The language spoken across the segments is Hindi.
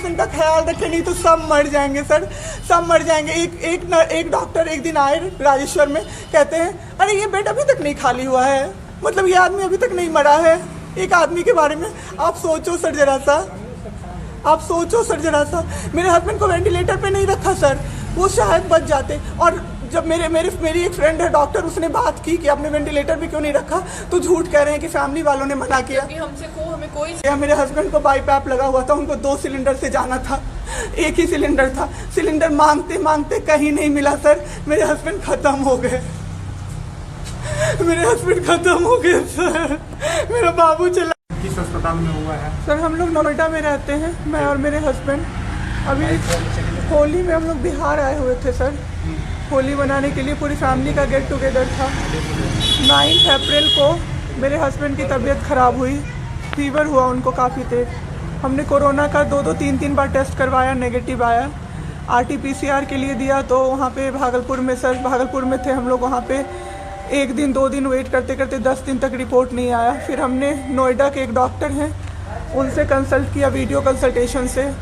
हस्बैंड का ख्याल रखें, नहीं तो सब मर जाएंगे सर, सब मर जाएंगे। एक डॉक्टर एक दिन आए राजेश्वर में, कहते हैं अरे ये बेड अभी तक नहीं खाली हुआ है, मतलब ये आदमी अभी तक नहीं मरा है। एक आदमी के बारे में आप सोचो सर जरा सा, आप सोचो सर जरा सा। मेरे हस्बैंड को वेंटिलेटर पे नहीं रखा सर, वो शायद बच जाते। और जब मेरी एक फ्रेंड है डॉक्टर, उसने बात की कि आपने वेंटिलेटर पे क्यों नहीं रखा, तो झूठ कह रहे हैं कि फैमिली वालों ने मना किया। हमें कोई मेरे हस्बैंड को बाईपैप लगा हुआ था, उनको 2 सिलेंडर से जाना था, एक ही सिलेंडर था। सिलेंडर मांगते मांगते कहीं नहीं मिला सर, मेरे हस्बैंड खत्म हो गए, मेरे हस्बैंड खत्म हो गए सर। मेरा बाबू चला। किस अस्पताल में हुआ है सर? हम लोग नोएडा में रहते हैं, मैं और मेरे हस्बैंड। अभी होली में हम लोग बिहार आए हुए थे सर, होली मनाने के लिए पूरी फैमिली का गेट टुगेदर था। 9 अप्रैल को मेरे हस्बैंड की तबीयत ख़राब हुई, फीवर हुआ उनको काफ़ी तेज। हमने कोरोना का 2-2, 3-3 बार टेस्ट करवाया, नेगेटिव आया। RT-PCR के लिए दिया तो वहाँ पे भागलपुर में, सर भागलपुर में थे हम लोग, वहाँ पे 1 दिन 2 दिन वेट करते करते 10 दिन तक रिपोर्ट नहीं आया। फिर हमने नोएडा के एक डॉक्टर हैं, उनसे कंसल्ट किया वीडियो कंसल्टेशन से।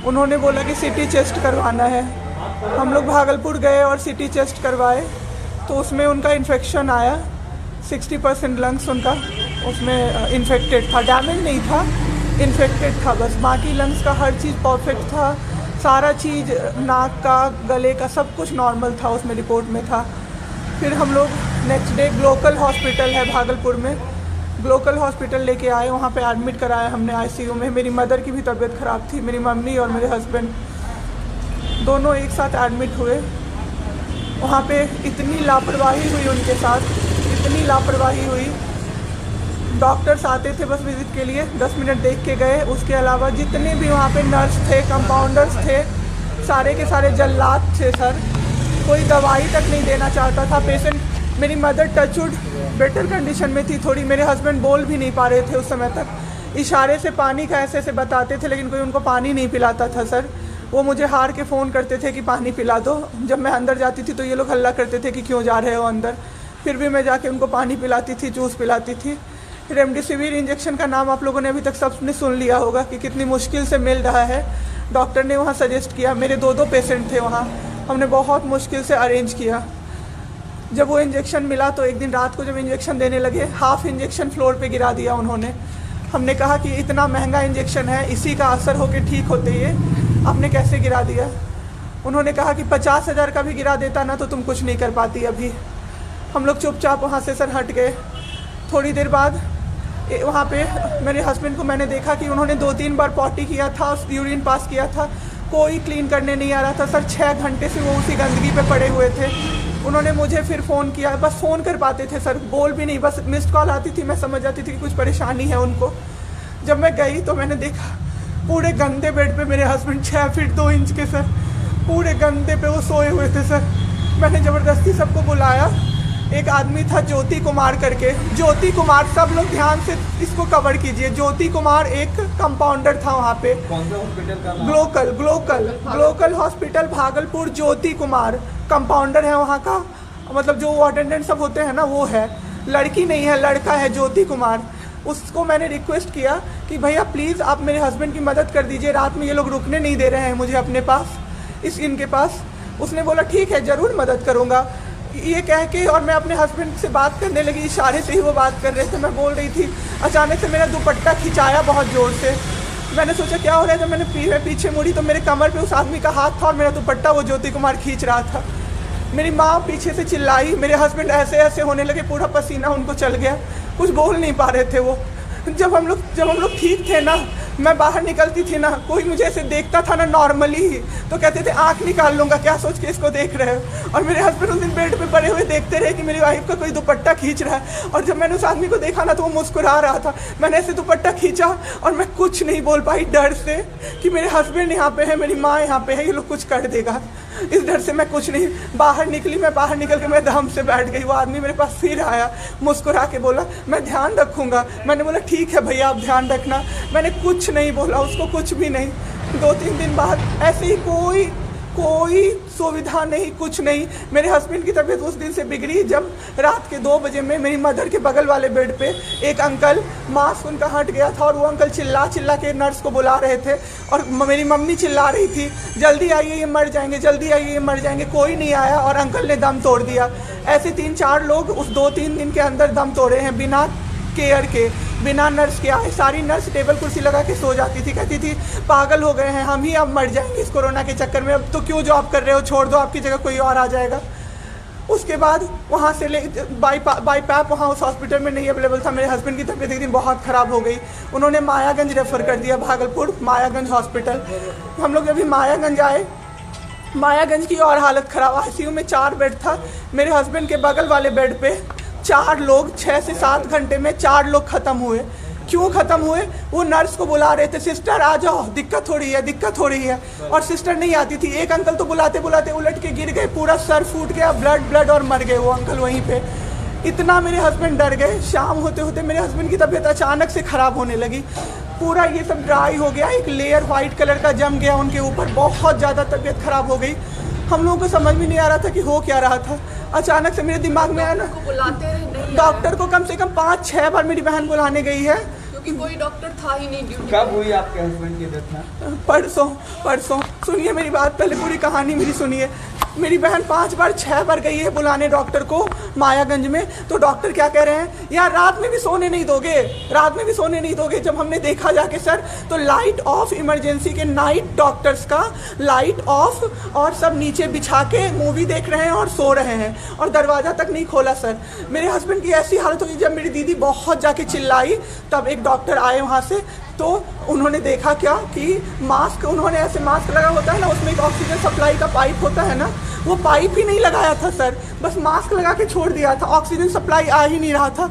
उन्होंने बोला कि CT चेस्ट करवाना है। हम लोग भागलपुर गए और CT चेस्ट करवाए, तो उसमें उनका इन्फेक्शन आया। 60% लंग्स उनका उसमें इन्फेक्टेड था, डैमेज नहीं था, इन्फेक्टेड था बस। बाकी लंग्स का हर चीज़ परफेक्ट था, सारा चीज़ नाक का, गले का सब कुछ नॉर्मल था, उसमें रिपोर्ट में था। फिर हम लोग नेक्स्ट डे ग्लोकल हॉस्पिटल है भागलपुर में, ग्लोकल हॉस्पिटल लेके आए, वहाँ पे एडमिट कराया हमने ICU में। मेरी मदर की भी तबीयत ख़राब थी, मेरी मम्मी और मेरे हस्बैंड दोनों एक साथ एडमिट हुए। वहाँ पे इतनी लापरवाही हुई उनके साथ, इतनी लापरवाही हुई। डॉक्टर्स आते थे बस विज़िट के लिए, 10 मिनट देख के गए। उसके अलावा जितने भी वहाँ पे नर्स थे, कंपाउंडर्स थे, सारे के सारे जल्लाद थे सर। कोई दवाई तक नहीं देना चाहता था पेशेंट। मेरी मदर टचवुड बेटर कंडीशन में थी थोड़ी, मेरे हस्बैंड बोल भी नहीं पा रहे थे उस समय तक। इशारे से पानी का ऐसे बताते थे, लेकिन कोई उनको पानी नहीं पिलाता था सर। वो मुझे हार के फ़ोन करते थे कि पानी पिला दो। जब मैं अंदर जाती थी तो ये लोग हल्ला करते थे कि क्यों जा रहे हो अंदर, फिर भी मैं जाके उनको पानी पिलाती थी, जूस पिलाती थी। रेमडेसिविर इंजेक्शन का नाम आप लोगों ने अभी तक सबने सुन लिया होगा कि कितनी मुश्किल से मिल रहा है। डॉक्टर ने वहाँ सजेस्ट किया, मेरे 2-2 पेशेंट थे वहाँ, हमने बहुत मुश्किल से अरेंज किया। जब वो इंजेक्शन मिला तो एक दिन रात को जब इंजेक्शन देने लगे, हाफ इंजेक्शन फ्लोर पे गिरा दिया उन्होंने। हमने कहा कि इतना महंगा इंजेक्शन है, इसी का असर होके ठीक होते ये आपने कैसे गिरा दिया। उन्होंने कहा कि 50,000 का भी गिरा देता ना तो तुम कुछ नहीं कर पाती अभी। हम लोग चुपचाप वहाँ से सर हट गए। थोड़ी देर बाद वहाँ पे मेरे हस्बैंड को मैंने देखा कि उन्होंने 2-3 बार पॉटी किया था, यूरिन पास किया था, कोई क्लीन करने नहीं आ रहा था सर। 6 घंटे से वो उसी गंदगी पे पड़े हुए थे। उन्होंने मुझे फिर फ़ोन किया, बस फ़ोन कर पाते थे सर, बोल भी नहीं, बस मिस्ड कॉल आती थी, मैं समझ जाती थी कि कुछ परेशानी है उनको। जब मैं गई तो मैंने देखा पूरे गंदे बेड पे मेरे हस्बैंड 6 फीट 2 इंच के सर, पूरे गंदे पे वो सोए हुए थे सर। मैंने ज़बरदस्ती सबको बुलाया। एक आदमी था ज्योति कुमार करके, ज्योति कुमार, सब लोग ध्यान से इसको कवर कीजिए। ज्योति कुमार एक कंपाउंडर था वहाँ पे। कौन सा हॉस्पिटल का नाम? Glocal hospital Bhagalpur. Jyoti Kumar compounder है वहाँ का, मतलब जो अटेंडेंट सब होते हैं ना वो है, लड़की नहीं है लड़का है ज्योति कुमार। उसको मैंने रिक्वेस्ट किया कि भैया प्लीज़ आप मेरे हस्बैंड की मदद कर दीजिए, रात में ये लोग रुकने नहीं दे रहे हैं मुझे अपने पास, इनके पास। उसने बोला ठीक है ज़रूर मदद करूँगा, ये कह के, और मैं अपने हस्बैंड से बात करने लगी, इशारे से ही वो बात कर रहे थे, मैं बोल रही थी। अचानक से मेरा दुपट्टा खिंचाया बहुत ज़ोर से। मैंने सोचा क्या हो रहा है, जब मैंने पीछे मुड़ी तो मेरे कमर पे उस आदमी का हाथ था और मेरा दुपट्टा वो ज्योति कुमार खींच रहा था। मेरी माँ पीछे से चिल्लाई, मेरे हस्बैंड ऐसे ऐसे होने लगे, पूरा पसीना उनको चल गया, कुछ बोल नहीं पा रहे थे वो। जब हम लोग ठीक थे ना, मैं बाहर निकलती थी ना, कोई मुझे ऐसे देखता था ना नॉर्मली ही तो कहते थे आंख निकाल लूँगा, क्या सोच के इसको देख रहे हो। और मेरे हस्बैंड उस दिन बेड पे पड़े हुए देखते रहे कि मेरी वाइफ का कोई दुपट्टा खींच रहा है। और जब मैंने उस आदमी को देखा ना तो वो मुस्कुरा रहा था। मैंने ऐसे दुपट्टा खींचा और मैं कुछ नहीं बोल पाई डर से कि मेरे हस्बैंड यहाँ पे है, मेरी माँ यहाँ पे है, ये लोग कुछ कर देगा, इस डर से मैं कुछ नहीं बाहर निकली। मैं बाहर निकल के मैं दम से बैठ गई। वो आदमी मेरे पास फिर आया, मुस्कुरा के बोला मैं ध्यान रखूँगा। मैंने बोला ठीक है भैया आप ध्यान रखना। मैंने कुछ नहीं बोला उसको, कुछ भी नहीं। 2-3 दिन बाद ऐसे ही कोई सुविधा नहीं, कुछ नहीं। मेरे हस्बैंड की तबीयत उस दिन से बिगड़ी जब रात के 2 बजे में मेरी मदर के बगल वाले बेड पे एक अंकल, मास्क उनका हट गया था और वो अंकल चिल्ला चिल्ला के नर्स को बुला रहे थे और मेरी मम्मी चिल्ला रही थी, जल्दी आइए ये मर जाएंगे, जल्दी आइए ये मर जाएंगे। कोई नहीं आया और अंकल ने दम तोड़ दिया। ऐसे 3-4 लोग उस 2-3 दिन के अंदर दम तोड़े हैं बिना केयर के, बिना नर्स के आए। सारी नर्स टेबल कुर्सी लगा के सो जाती थी, कहती थी पागल हो गए हैं हम ही, अब मर जाएंगे इस कोरोना के चक्कर में, अब तो क्यों जॉब कर रहे हो, छोड़ दो, आपकी जगह कोई और आ जाएगा। उसके बाद वहाँ से बाईपैप वहाँ उस हॉस्पिटल में नहीं अवेलेबल था। मेरे हस्बैंड की तबीयत एक दिन बहुत ख़राब हो गई, उन्होंने मायागंज रेफ़र कर दिया, भागलपुर मायागंज हॉस्पिटल। हम लोग अभी मायागंज आए, मायागंज की और हालत ख़राब। ICU में 4 बेड था। मेरे हस्बैंड के बगल वाले बेड पे 4 लोग 6 से 7 घंटे में 4 लोग ख़त्म हुए। क्यों ख़त्म हुए? वो नर्स को बुला रहे थे, सिस्टर आ जाओ, दिक्कत हो रही है, दिक्कत हो रही है, और सिस्टर नहीं आती थी। एक अंकल तो बुलाते बुलाते उलट के गिर गए, पूरा सर फूट गया, ब्लड और मर गए वो अंकल वहीं पे। इतना मेरे हस्बैंड डर गए। शाम होते होते मेरे हस्बैंड की तबीयत अचानक से ख़राब होने लगी, पूरा ये सब ड्राई हो गया, एक लेयर वाइट कलर का जम गया उनके ऊपर, बहुत ज़्यादा तबीयत ख़राब हो गई। हम लोगों को समझ में नहीं आ रहा था कि हो क्या रहा था। अचानक से मेरे दिमाग में आया ना, डॉक्टर को कम से कम 5-6 बार मेरी बहन बुलाने गई है, क्योंकि कोई डॉक्टर था ही नहीं ड्यूटी। कब हुई आपके हस्बैंड की डेथ? परसों। सुनिए मेरी बात, पहले पूरी कहानी मेरी सुनिए। मेरी बहन 5-6 बार गई है बुलाने डॉक्टर को मायागंज में, तो डॉक्टर क्या कह रहे हैं, यार रात में भी सोने नहीं दोगे, रात में भी सोने नहीं दोगे। जब हमने देखा जाके सर, तो लाइट ऑफ, इमरजेंसी के नाइट डॉक्टर्स का लाइट ऑफ, और सब नीचे बिछा के मूवी देख रहे हैं और सो रहे हैं, और दरवाज़ा तक नहीं खोला सर। मेरे हस्बैंड की ऐसी हालत हुई, जब मेरी दीदी बहुत जाके चिल्लाई तब एक डॉक्टर आए वहाँ से, तो उन्होंने देखा क्या कि मास्क, उन्होंने ऐसे मास्क लगा होता है ना, उसमें एक ऑक्सीजन सप्लाई का पाइप होता है ना, वो पाइप ही नहीं लगाया था सर, बस मास्क लगा के छोड़ दिया था, ऑक्सीजन सप्लाई आ ही नहीं रहा था।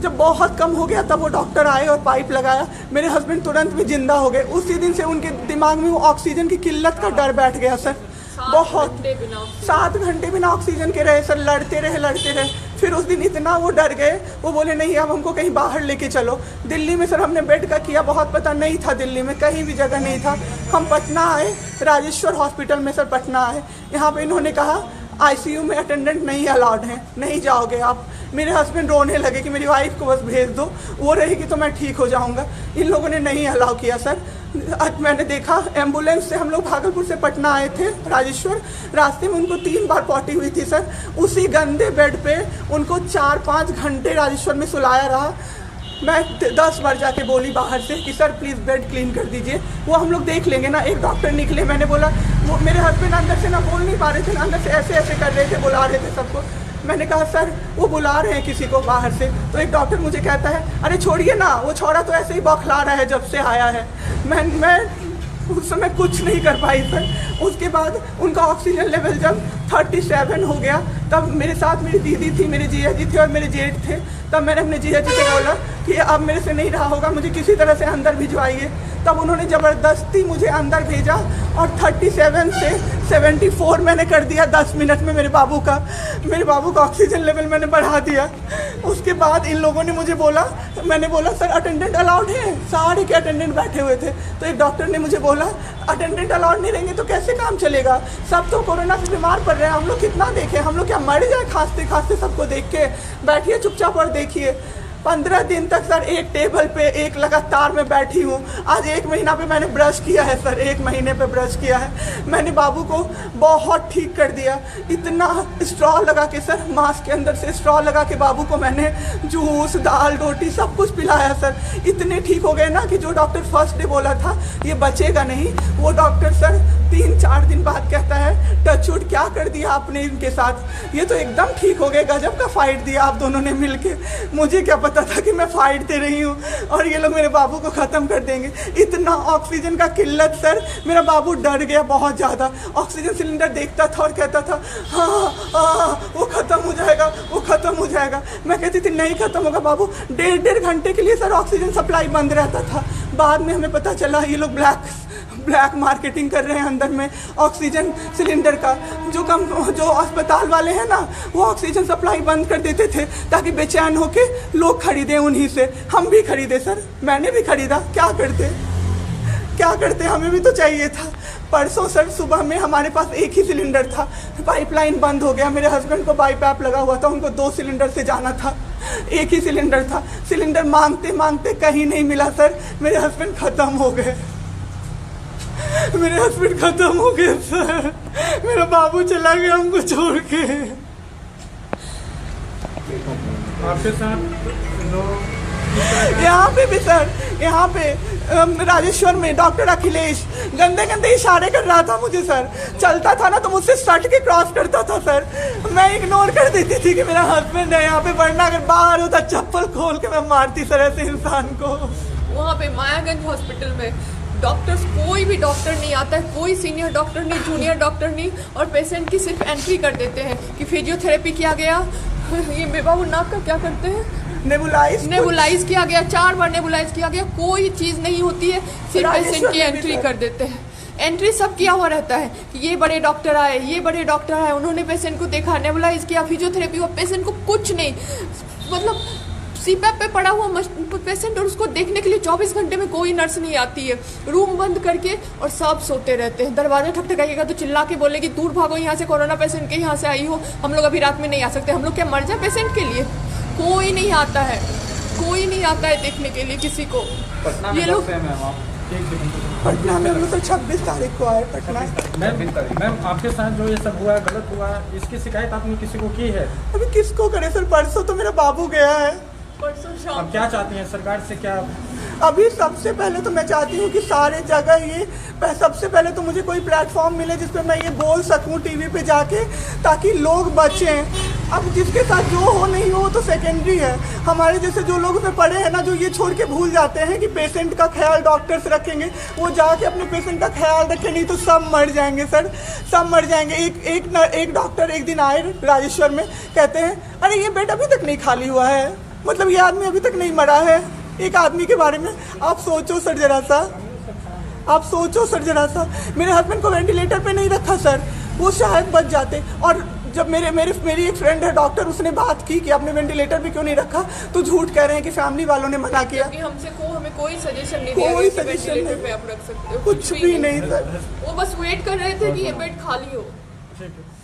जब बहुत कम हो गया तब वो डॉक्टर आए और पाइप लगाया, मेरे हस्बैंड तुरंत में जिंदा हो गए। उसी दिन से उनके दिमाग में वो ऑक्सीजन की किल्लत का डर बैठ गया सर। बहुत 7 घंटे बिना ऑक्सीजन के रहे सर, लड़ते रहे। फिर उस दिन इतना वो डर गए, वो बोले नहीं अब हमको कहीं बाहर लेके चलो। दिल्ली में सर हमने बेड का किया, बहुत पता नहीं था, दिल्ली में कहीं भी जगह नहीं था। हम पटना आए, राजेश्वर हॉस्पिटल में सर पटना आए। यहाँ पे इन्होंने कहा ICU में अटेंडेंट नहीं अलाउड हैं, नहीं जाओगे आप। मेरे हस्बैंड रोने लगे कि मेरी वाइफ को बस भेज दो, वो रहेगी तो मैं ठीक हो जाऊँगा। इन लोगों ने नहीं अलाउ किया सर। आज मैंने देखा, एम्बुलेंस से हम लोग भागलपुर से पटना आए थे राजेश्वर, रास्ते में उनको 3 बार पॉटी हुई थी सर। उसी गंदे बेड पे उनको 4-5 घंटे राजेश्वर में सुलाया रहा। मैं 10 बार जाके बोली बाहर से कि सर प्लीज़ बेड क्लीन कर दीजिए, वो हम लोग देख लेंगे ना। एक डॉक्टर निकले, मैंने बोला, वो मेरे हस्बैंड अंदर से ना बोल नहीं पा रहे थे, अंदर से ऐसे कर रहे थे, बुला रहे थे सबको। मैंने कहा सर वो बुला रहे हैं किसी को बाहर से, तो एक डॉक्टर मुझे कहता है अरे छोड़िए ना, वो छोरा तो ऐसे ही बौखला रहा है जब से आया है। मैं उस समय कुछ नहीं कर पाई सर। उसके बाद उनका ऑक्सीजन लेवल जब 37 हो गया, तब मेरे साथ मेरी दीदी थी, मेरे जीजा जी थे और मेरे जेठ थे। तब मैंने अपने जीजा जी से बोला कि अब मेरे से नहीं रहा होगा, मुझे किसी तरह से अंदर भिजवाइए। तब उन्होंने ज़बरदस्ती मुझे अंदर भेजा और 37 से 74 मैंने कर दिया 10 मिनट में। मेरे बाबू का ऑक्सीजन लेवल मैंने बढ़ा दिया। उसके बाद इन लोगों ने मुझे बोला, मैंने बोला सर अटेंडेंट अलाउड है, सारे के अटेंडेंट बैठे हुए थे। तो एक डॉक्टर ने मुझे बोला अटेंडेंट अलाउड नहीं रहेंगे तो कैसे काम चलेगा, सब तो कोरोना से बीमार पड़ रहे हैं, हम लोग कितना देखें, हम लोग क्या मर जाए खांसते खांसते सबको देख के, बैठिए चुपचाप और देखिए। 15 दिन तक सर एक टेबल पे एक लगातार मैं बैठी हूँ। आज 1 महीना पे मैंने ब्रश किया है सर, 1 महीने पे ब्रश किया है मैंने। बाबू को बहुत ठीक कर दिया, इतना स्ट्रॉ लगा के सर, मास्क के अंदर से स्ट्रॉ लगा के बाबू को मैंने जूस, दाल, रोटी सब कुछ पिलाया सर। इतने ठीक हो गए ना कि जो डॉक्टर फर्स्ट डे बोला था ये बचेगा नहीं, वो डॉक्टर सर 3-4 दिन बाद कहता है टचवुड क्या कर दिया आपने इनके साथ, ये तो एकदम ठीक हो गए, गजब का फाइट दिया आप दोनों ने मिलके। मुझे क्या पता था कि मैं फाइट दे रही हूँ और ये लोग मेरे बाबू को ख़त्म कर देंगे। इतना ऑक्सीजन का किल्लत सर, मेरा बाबू डर गया बहुत ज़्यादा। ऑक्सीजन सिलेंडर देखता था और कहता था हाँ वो ख़त्म हो जाएगा, वो ख़त्म हो जाएगा। मैं कहती थी नहीं ख़त्म होगा बाबू। 1.5 घंटे के लिए सर ऑक्सीजन सप्लाई बंद रहता था। बाद में हमें पता चला ये लोग ब्लैक मार्केटिंग कर रहे हैं अंदर में ऑक्सीजन सिलेंडर का। जो अस्पताल वाले हैं ना, वो ऑक्सीजन सप्लाई बंद कर देते थे ताकि बेचैन होके लोग खरीदें उन्हीं से। हम भी खरीदे सर, मैंने भी खरीदा, क्या करते हमें भी तो चाहिए था। परसों सर सुबह में हमारे पास एक ही सिलेंडर था, पाइपलाइन बंद हो गया, मेरे हस्बैंड को बाईपैप लगा हुआ था, उनको 2 सिलेंडर से जाना था, एक ही सिलेंडर था। सिलेंडर मांगते मांगते कहीं नहीं मिला सर, मेरे हस्बैंड खत्म हो गए, मेरे हस्बैंड खत्म हो गए सर, मेरा बाबू चला गया हमको छोड़ के। आपके साथ लोग यहाँ पे भी सर, यहाँ पे राजेश्वर में डॉक्टर अखिलेश गंदे गंदे इशारे कर रहा था मुझे सर, चलता था ना तो मुझसे सट के क्रॉस करता था सर, मैं इग्नोर कर देती थी कि मेरा हस्बैंड है यहाँ पे, वरना अगर बाहर होता चप्पल खोल के मैं मारती सर ऐसे इंसान को। वहाँ पे मायागंज हॉस्पिटल में डॉक्टर्स, कोई भी डॉक्टर नहीं आता है, कोई सीनियर डॉक्टर नहीं, जूनियर डॉक्टर नहीं, और पेशेंट की सिर्फ एंट्री कर देते हैं कि फिजियोथेरेपी किया गया, ये बाबू नाक का क्या करते हैं, नेबुलाइज किया गया, 4 बार नेबुलाइज किया गया, कोई चीज़ नहीं होती है, सिर्फ पेशेंट की एंट्री कर देते हैं। एंट्री सब किया हुआ रहता है कि ये बड़े डॉक्टर आए, ये बड़े डॉक्टर आए, उन्होंने पेशेंट को देखा, नेबुलाइज किया, फिजियोथेरेपी हुआ, पेशेंट को कुछ नहीं, मतलब सीपैप पे पड़ा हुआ पेशेंट, और उसको देखने के लिए 24 घंटे में कोई नर्स नहीं आती है, रूम बंद करके, और सब सोते रहते हैं। दरवाजा ठकठकाइएगा तो चिल्ला के बोलेगी दूर भागो यहाँ से, कोरोना पेशेंट के यहाँ से आई हो, हम लोग अभी रात में नहीं आ सकते, हम लोग क्या मर जाए पेशेंट के लिए? कोई नहीं आता है, कोई नहीं आता है देखने के लिए किसी को। पटना में ये लोग पटना में हम लोग तो 26 तारीख को आए पटना। मैम आपके साथ जो ये सब हुआ, गलत हुआ, इसकी शिकायत आपने किसी को की है? अभी किसको करे सर, परसों तो मेरा बाबू गया है। परसों शाम अब क्या चाहती हैं सरकार से? क्या अभी सबसे पहले तो मैं चाहती हूँ कि सारे जगह ये, सबसे पहले तो मुझे कोई प्लेटफॉर्म मिले जिस पे मैं ये बोल सकूँ टीवी पे जाके, ताकि लोग बचें। अब जिसके साथ जो हो नहीं हो तो सेकेंडरी है, हमारे जैसे जो लोग पे पड़े हैं ना, जो ये छोड़ के भूल जाते हैं कि पेशेंट का ख्याल डॉक्टर्स रखेंगे, वो जाके अपने पेशेंट का ख्याल रखें, नहीं तो सब मर जाएंगे सर, सब मर जाएंगे। एक डॉक्टर एक दिन आए राजेश्वर में, कहते हैं अरे ये बेड अभी तक नहीं खाली हुआ है, मतलब ये आदमी अभी तक नहीं मरा है। एक आदमी के बारे में आप सोचो सर जरा सा, आप सोचो सर जरा सा। मेरे हस्बैंड को वेंटिलेटर पे नहीं रखा सर, वो शायद बच जाते। और जब मेरी एक फ्रेंड है डॉक्टर, उसने बात की कि आपने वेंटिलेटर पे क्यों नहीं रखा, तो झूठ कह रहे हैं कि फैमिली वालों ने मना किया। हमें कोई सजेशन नहीं दिया, कोई कि सजेशन वेंटिलेटर पे आप रख सकते हो, कुछ भी नहीं सर। वो बस वेट कर रहे थे कि ये बेड खाली हो। ठीक है।